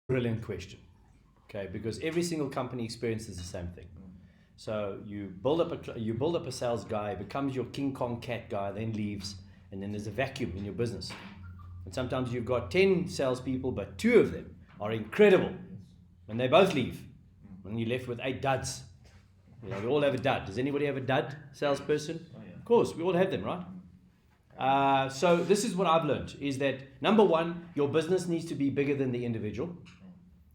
brilliant question. Okay, because every single company experiences the same thing. So you build up a sales guy, becomes your King Kong cat guy, then leaves, and then there's a vacuum in your business. And sometimes you've got 10 salespeople, but 2 of them are incredible, and they both leave, and you're left with 8 duds. You know, we all have a dud. Does anybody have a dud salesperson? Oh, yeah. Of course, we all have them, right? So this is what I've learned, is that number one, your business needs to be bigger than the individual.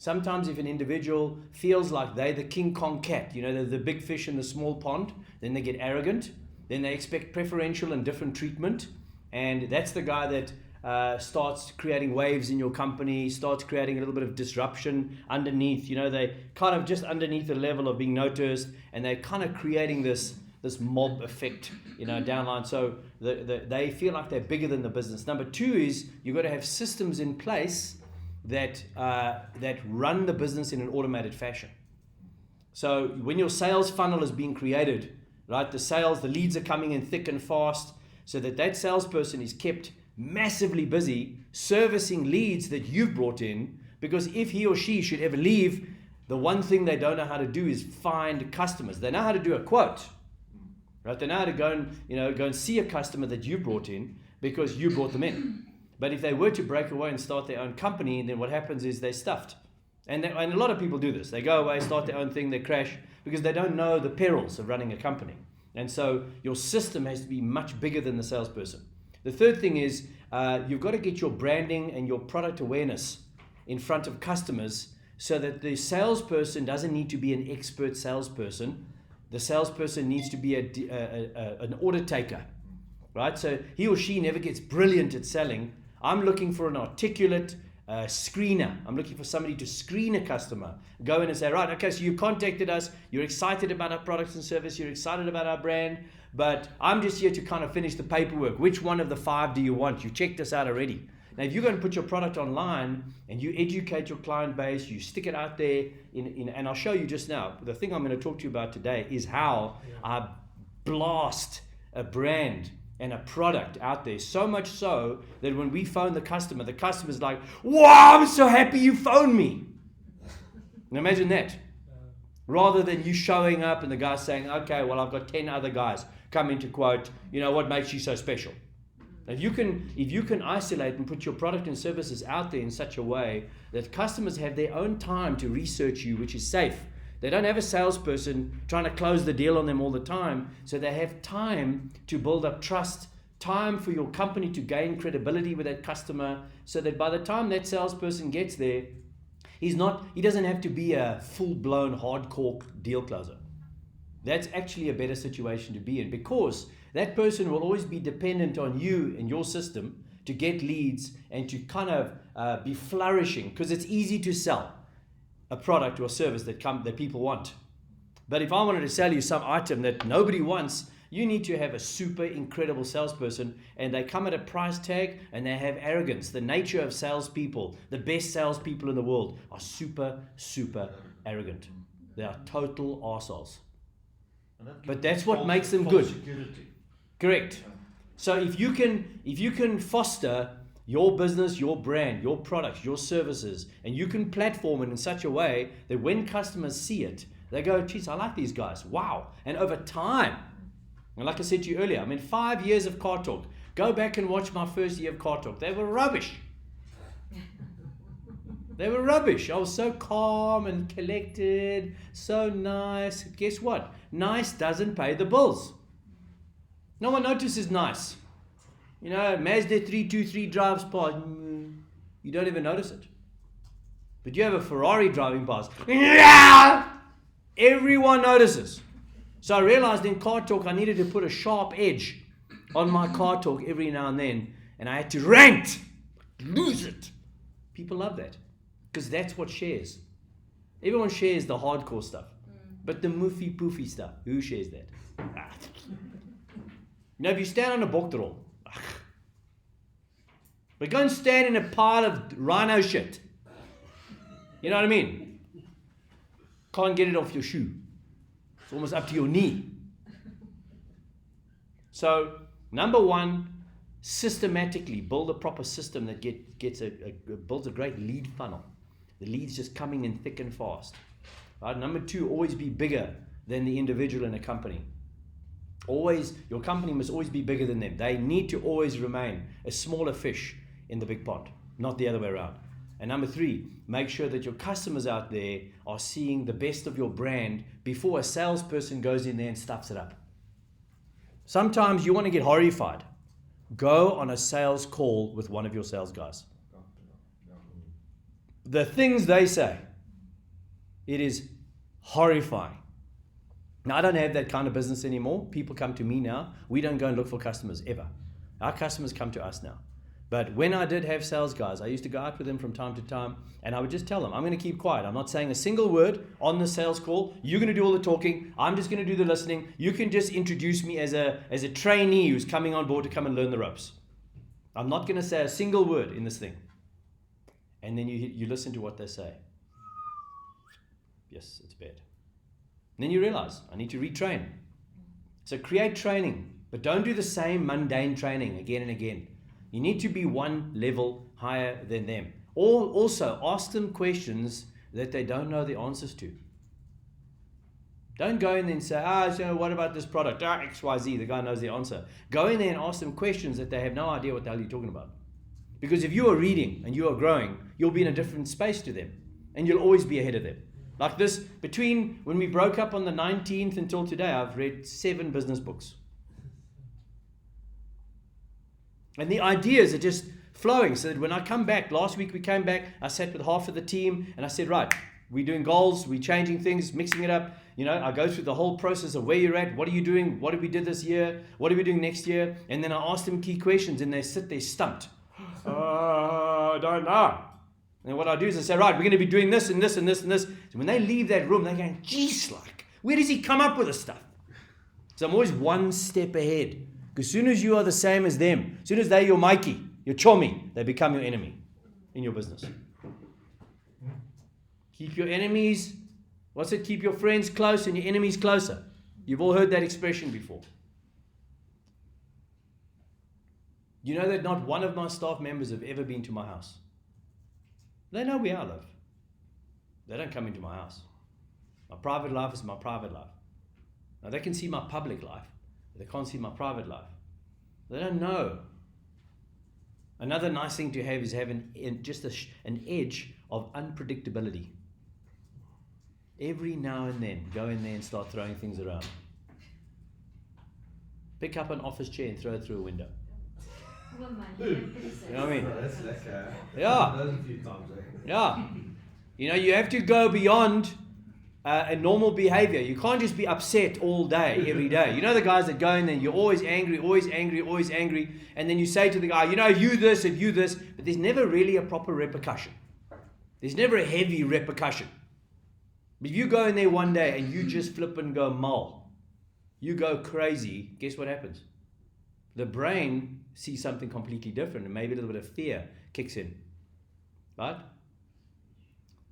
Sometimes if an individual feels like they're the King Kong cat, you know, they're the big fish in the small pond, then they get arrogant, then they expect preferential and different treatment, and that's the guy that starts creating waves in your company, starts creating a little bit of disruption underneath. You know, they kind of just underneath the level of being noticed, and they're kind of creating this mob effect, you know, downline. So they feel like they're bigger than the business. Number 2 is you've got to have systems in place that run the business in an automated fashion. So when your sales funnel is being created, right, the leads are coming in thick and fast, so that salesperson is kept massively busy servicing leads that you've brought in, because if he or she should ever leave, the one thing they don't know how to do is find customers. They know how to do a quote, right? They know how to go and see a customer that you brought in because you brought them in. But if they were to break away and start their own company, then what happens is they're stuffed. And a lot of people do this. They go away, start their own thing, they crash because they don't know the perils of running a company. And so your system has to be much bigger than the salesperson. The third thing is you've got to get your branding and your product awareness in front of customers so that the salesperson doesn't need to be an expert salesperson. The salesperson needs to be an order taker, right? So he or she never gets brilliant at selling. I'm looking for an articulate screener. I'm looking for somebody to screen a customer. Go in and say, right, okay, so you contacted us. You're excited about our products and service. You're excited about our brand. But I'm just here to kind of finish the paperwork. Which one of the 5 do you want? You checked us out already. Now, if you're going to put your product online and you educate your client base, you stick it out there, and I'll show you just now. The thing I'm going to talk to you about today is how I blast a brand and a product out there, so much so that when we phone the customer's like, wow, I'm so happy you phoned me. Now imagine that. Rather than you showing up and the guy saying, okay, well, I've got 10 other guys coming to quote, you know, what makes you so special? If you can isolate and put your product and services out there in such a way that customers have their own time to research you, which is safe. They don't have a salesperson trying to close the deal on them all the time. So they have time to build up trust, time for your company to gain credibility with that customer, so that by the time that salesperson gets there, he doesn't have to be a full-blown hardcore deal closer. That's actually a better situation to be in, because that person will always be dependent on you and your system to get leads and to kind of be flourishing, because it's easy to sell a product or a service that people want. But if I wanted to sell you some item that nobody wants, you need to have a super incredible salesperson, and they come at a price tag and they have arrogance. The nature of salespeople, the best salespeople in the world, are super, super arrogant. They are total arseholes. But that's what makes them good. Security. Correct. So if you can foster your business, your brand, your products, your services, and you can platform it in such a way that when customers see it, they go, geez, I like these guys. Wow. And over time, and like I said to you earlier, 5 years of Car Talk. Go back and watch my first year of Car Talk. They were rubbish. They were rubbish. I was so calm and collected, so nice. Guess what? Nice doesn't pay the bills. No one notices nice. You know, Mazda 323 drives past, you don't even notice it. But you have a Ferrari driving past, everyone notices. So I realized in Car Talk I needed to put a sharp edge on my Car Talk every now and then, and I had to rant, lose it. People love that, because that's what shares. Everyone shares the hardcore stuff, but the moofy poofy stuff, who shares that? Now if you stand on a bokterol, but go and stand in a pile of rhino shit. You know what I mean? Can't get it off your shoe. It's almost up to your knee. So, number one, systematically build a proper system that builds a great lead funnel. The lead's just coming in thick and fast. Right? Number 2, always be bigger than the individual in a company. Always, your company must always be bigger than them. They need to always remain a smaller fish in the big pond, not the other way around. And number 3, make sure that your customers out there are seeing the best of your brand before a salesperson goes in there and stuffs it up. Sometimes you want to get horrified. Go on a sales call with one of your sales guys. The things they say, it is horrifying. Now, I don't have that kind of business anymore. People come to me now. We don't go and look for customers ever. Our customers come to us now. But when I did have sales guys, I used to go out with them from time to time, and I would just tell them, I'm going to keep quiet. I'm not saying a single word on the sales call. You're going to do all the talking. I'm just going to do the listening. You can just introduce me as a trainee who's coming on board to come and learn the ropes. I'm not going to say a single word in this thing. And then you listen to what they say. Yes, it's bad. And then you realize, I need to retrain. So create training, but don't do the same mundane training again and again. You need to be one level higher than them. Or also ask them questions that they don't know the answers to. Don't go in there and say, so what about this product? XYZ, the guy knows the answer. Go in there and ask them questions that they have no idea what the hell you're talking about. Because if you are reading and you are growing, you'll be in a different space to them. And you'll always be ahead of them. Like this, between when we broke up on the 19th until today, I've read 7 business books. And the ideas are just flowing. So that when I come back, last week we came back, I sat with half of the team and I said, right, we're doing goals, we're changing things, mixing it up. I go through the whole process of where you're at, what are you doing, what did we do this year, what are we doing next year? And then I ask them key questions and they sit there stumped. I don't know. And what I do is I say, right, we're going to be doing this and this and this and this. So when they leave that room, they're going, geez, where does he come up with this stuff? So I'm always one step ahead. Because as soon as you are the same as them, as soon as they're your Mikey, your chummy, they become your enemy in your business. Keep your enemies, keep your friends close and your enemies closer. You've all heard that expression before. You know that not one of my staff members have ever been to my house. They know where I live. They don't come into my house. My private life is my private life. Now they can see my public life, but they can't see my private life. They don't know. Another nice thing to have is having an edge of unpredictability. Every now and then, go in there and start throwing things around. Pick up an office chair and throw it through a window. You know what I mean? That's like yeah. a few times. Yeah. You have to go beyond a normal behavior. You can't just be upset all day, every day. You know the guys that go in there, you're always angry, and then you say to the guy, you this, but there's never really a proper repercussion. There's never a heavy repercussion. But if you go in there one day and you just flip and go mull, you go crazy, guess what happens? The brain sees something completely different, and maybe a little bit of fear kicks in. Right?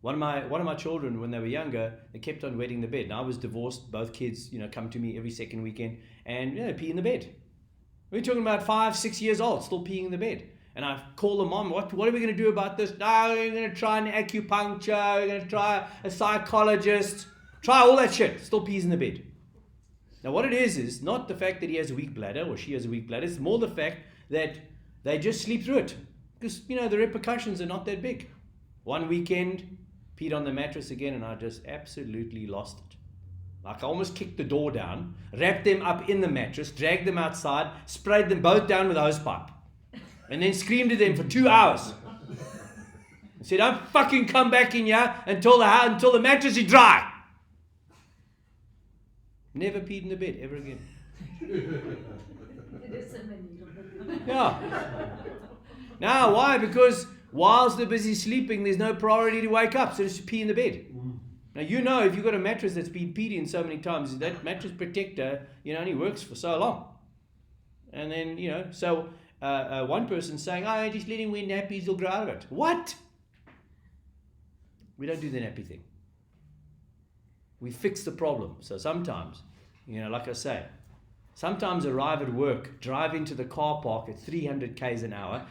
One of my children, when they were younger, they kept on wetting the bed. Now I was divorced. Both kids, come to me every second weekend and pee in the bed. We're talking about 5, 6 years old, still peeing in the bed. And I call the mom, what are we going to do about this? No, we're going to try an acupuncture. We're going to try a psychologist. Try all that shit. Still pees in the bed. Now what it is not the fact that he has a weak bladder or she has a weak bladder. It's more the fact that they just sleep through it. Because, the repercussions are not that big. One weekend, peed on the mattress again, and I just absolutely lost it. Like I almost kicked the door down, wrapped them up in the mattress, dragged them outside, sprayed them both down with a hose pipe, and then screamed at them for 2 hours. I said, don't fucking come back in here until the mattress is dry. Never peed in the bed ever again. Yeah. Now, why? Because whilst they're busy sleeping, there's no priority to wake up, so just pee in the bed. Now, if you've got a mattress that's been peed in so many times, that mattress protector, only works for so long. And then, so one person's saying, just let him wear nappies, he'll grow out of it. What? We don't do the nappy thing. We fix the problem. So sometimes, like I say, sometimes arrive at work, drive into the car park at 300 k's an hour,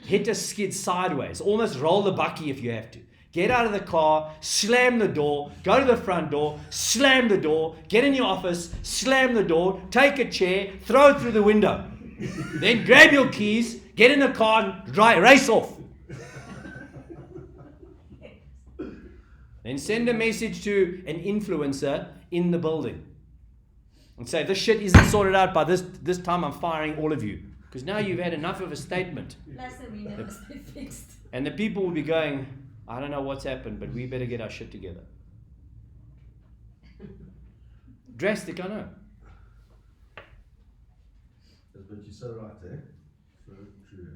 hit a skid sideways, almost roll the bucky if you have to. Get out of the car, slam the door, go to the front door, slam the door, get in your office, slam the door, take a chair, throw it through the window. Then grab your keys, get in the car and race off. Then send a message to an influencer in the building and say, this shit isn't sorted out by this time, I'm firing all of you. Because now you've had enough of a statement. Last arena must be fixed. And the people will be going, I don't know what's happened, but we better get our shit together. Drastic, I know. But you're so right, eh? So true.